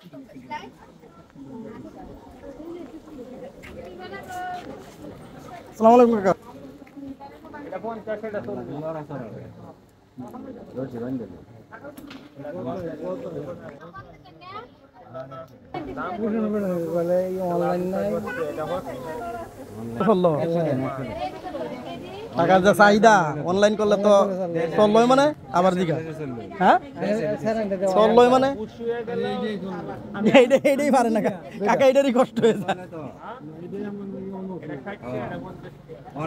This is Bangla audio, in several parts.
আসসালামু আলাইকুম কাকা। টাকার যে চাহিদা অনলাইন করলে তো চললই মানে আবার দিঘা হ্যাঁ চললই মানে এইটাই পারে না কাকা, এইটারই কষ্ট হয়ে যায়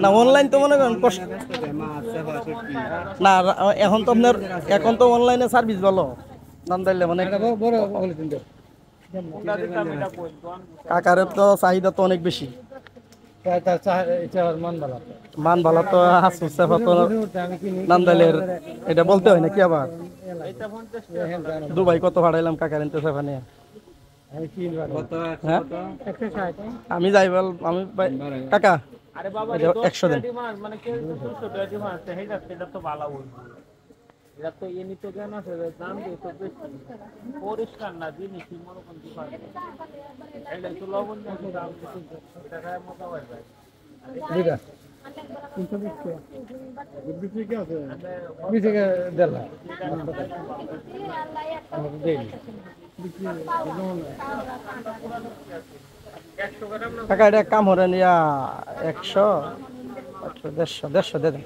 না। অনলাইন তো মনে করেন না, এখন তো অনলাইনে সার্ভিস ভালো দাম দিলে মানে কাকারের তো চাহিদা তো অনেক বেশি। মান ভালো তো নান্দাইলের এটা বলতে হয় নাকি আবার। দুবাই কত ভাড়াইলাম কাকার এনতে সেফা নিয়ে। আমি যাই বল আমি কাকা 100 দেন। এটা তো এমনি তো জ্ঞান আছে দাম দিয়ে তো বেশি পরিষ্কার না জিনিস মনে কোন এটা তো লবণ দাম এটা খায় মজা হয় যায় কাকা এটা কাম হরে নিয়া 100 150 দে দেন।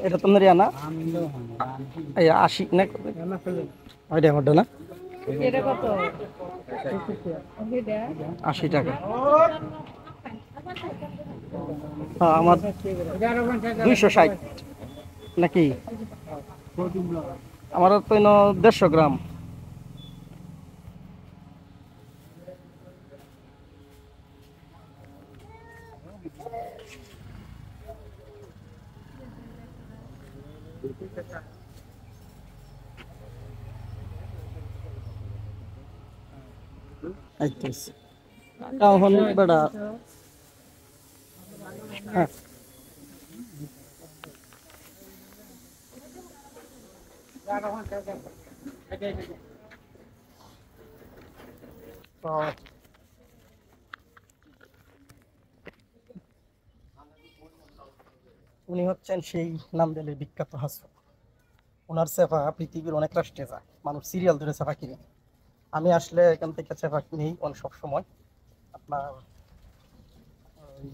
এটা তো নরিয়া না 80 না ওইটা আমারটা না 80 টাকা। হ্যাঁ আমার 260 নাকি আমার তো 150 গ্রাম। বেড়া হ্যাঁ উনি হচ্ছেন সেই নামদেলের বিখ্যাত হাসু। ওনার সেফা পৃথিবীর অনেক রাষ্ট্রে যায়, মানুষ সিরিয়াল ধরে সেফা কিনে। আমি আসলে এখান থেকে সেফা কিনেই সব সময় আপনার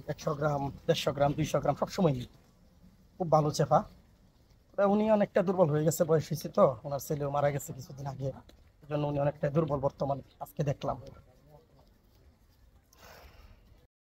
100 গ্রাম 150 গ্রাম 200 গ্রাম সবসময় নিই। খুব ভালো সেফা। উনি অনেকটা দুর্বল হয়ে গেছে, বয়স হয়েছে তো, ওনার ছেলেও মারা গেছে কিছুদিন আগে, এই জন্য উনি অনেকটা দুর্বল বর্তমানে আজকে দেখলাম।